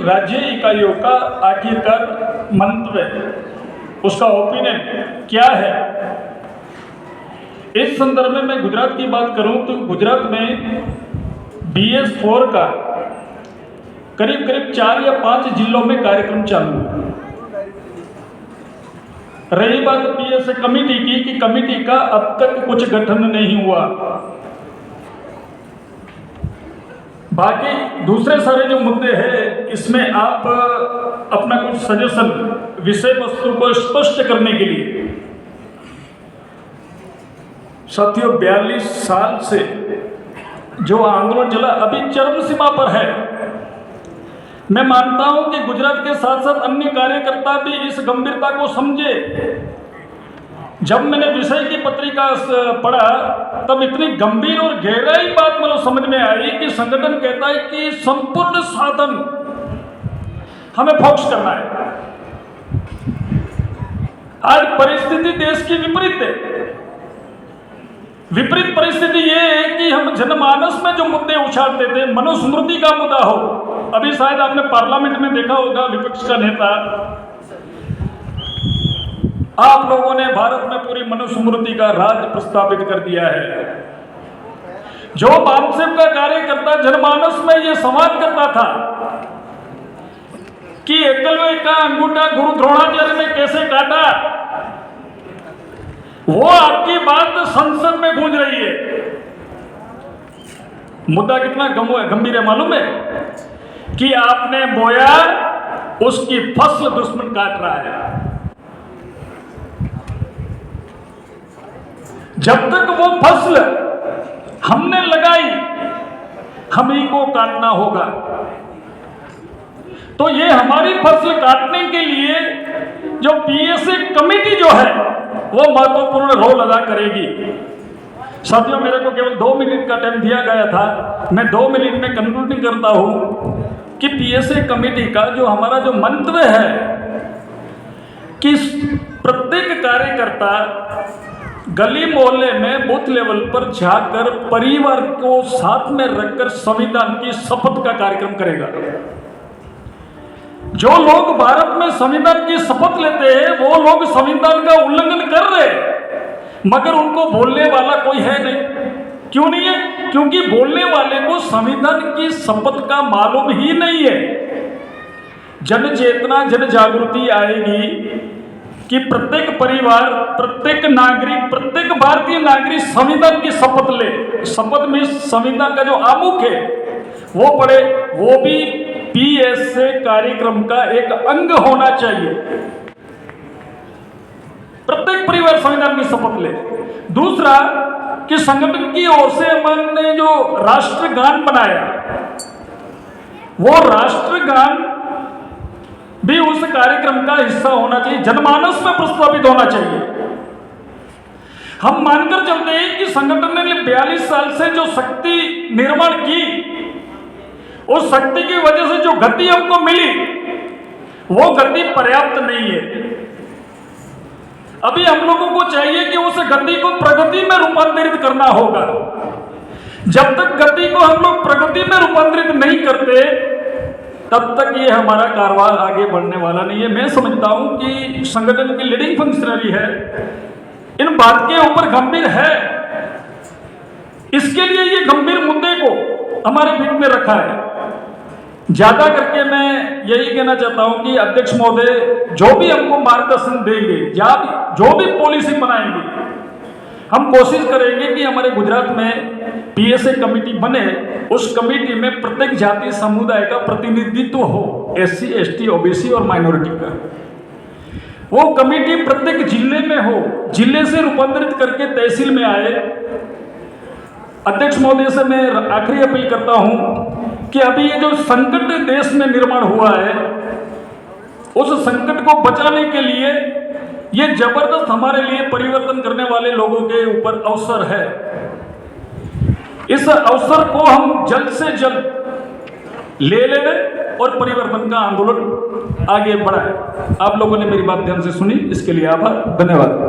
राज्य इकाइयों का आखिरकार मंतव्य, उसका ओपिनियन क्या है। इस संदर्भ में मैं गुजरात की बात करूं तो गुजरात में BS4 का करीब 4 या 5 जिलों में कार्यक्रम चालू है। रही बात PSA कमेटी की कि कमेटी का अब तक कुछ गठन नहीं हुआ। बाकी दूसरे सारे जो मुद्दे हैं इसमें आप अपना कुछ सजेशन विषय वस्तु को स्पष्ट करने के लिए, साथियों 42 साल से जो आंदोलन चला अभी चरम सीमा पर है। मैं मानता हूं कि गुजरात के साथ साथ अन्य कार्यकर्ता भी इस गंभीरता को समझे। जब मैंने विषय की पत्रिका पढ़ा तब इतनी गंभीर और गहराई बात मुझे समझ में आई कि संगठन कहता है कि संपूर्ण साधन हमें फोकस करना है। आज परिस्थिति देश की विपरीत है। विपरीत परिस्थिति ये है कि हम जनमानस में जो मुद्दे उछालते थे, मनुस्मृति का मुद्दा हो, अभी शायद आपने पार्लियामेंट में देखा होगा विपक्ष का नेता, आप लोगों ने भारत में पूरी मनुस्मृति का राज प्रस्तावित कर दिया है। जो बामसेव का कार्यकर्ता जनमानस में यह संवाद करता था कि एकलव्य का अंगूठा गुरु द्रोणाचार्य ने कैसे काटा, वो आपकी बात संसद में गूंज रही है। मुद्दा कितना गंभीर है मालूम है कि आपने बोया उसकी फसल दुश्मन काट रहा है। जब तक वो फसल हमने लगाई हम ही को काटना होगा। तो ये हमारी फसल काटने के लिए जो PSA कमेटी जो है वो महत्वपूर्ण रोल अदा करेगी। साथियों मेरे को केवल 2 मिनट का टाइम दिया गया था, मैं 2 मिनट में कंक्लूडिंग करता हूं कि PSA कमेटी का जो हमारा जो मंतव्य है कि प्रत्येक कार्यकर्ता गली मोहल्ले में बूथ लेवल पर जाकर परिवार को साथ में रखकर संविधान की शपथ का कार्यक्रम करेगा। जो लोग भारत में संविधान की शपथ लेते हैं वो लोग संविधान का उल्लंघन कर रहे हैं, मगर उनको बोलने वाला कोई है नहीं। क्यों नहीं है? क्योंकि बोलने वाले को संविधान की शपथ का मालूम ही नहीं है। जन चेतना जन जागृति आएगी कि प्रत्येक परिवार, प्रत्येक नागरिक, प्रत्येक भारतीय नागरिक संविधान की शपथ ले। शपथ में संविधान का जो आमुख है वो पढ़े, वो भी PSA कार्यक्रम का एक अंग होना चाहिए। प्रत्येक परिवार संविधान की शपथ ले। दूसरा कि संगठन की ओर से हमने जो राष्ट्रगान बनाया वो राष्ट्रगान भी उस कार्यक्रम का हिस्सा होना चाहिए, जनमानस में प्रस्तावित होना चाहिए। हम मानकर चलते हैं कि संगठन ने 42 साल से जो शक्ति निर्माण की, उस शक्ति की वजह से जो गति हमको मिली वो गति पर्याप्त नहीं है। अभी हम लोगों को चाहिए कि उस गति को प्रगति में रूपांतरित करना होगा। जब तक गति को हम लोग प्रगति में रूपांतरित नहीं करते तब तक ये हमारा कारोबार आगे बढ़ने वाला नहीं है। मैं समझता हूं कि संगठन की लीडिंग फंक्शनरी है, इन बात के ऊपर गंभीर है, इसके लिए ये गंभीर मुद्दे को हमारे बीच में रखा है। ज्यादा करके मैं यही कहना चाहता हूं कि अध्यक्ष महोदय जो भी हमको मार्गदर्शन देंगे या जो भी पॉलिसी बनाएंगे, हम कोशिश करेंगे कि हमारे गुजरात में PSA कमेटी बने, उस कमेटी में प्रत्येक जाति समुदाय का प्रतिनिधित्व हो, SC ST OBC और माइनॉरिटी का। वो कमेटी प्रत्येक जिले में हो, जिले से रूपांतरित करके तहसील में आए। अध्यक्ष महोदय से मैं आखिरी अपील करता हूं कि अभी ये जो संकट देश में निर्माण हुआ है उस संकट को बचाने के लिए ये जबरदस्त हमारे लिए परिवर्तन करने वाले लोगों के ऊपर अवसर है। इस अवसर को हम जल्द से जल्द ले लें और परिवर्तन का आंदोलन आगे बढ़ाएं। आप लोगों ने मेरी बात ध्यान से सुनी, इसके लिए आभार, धन्यवाद।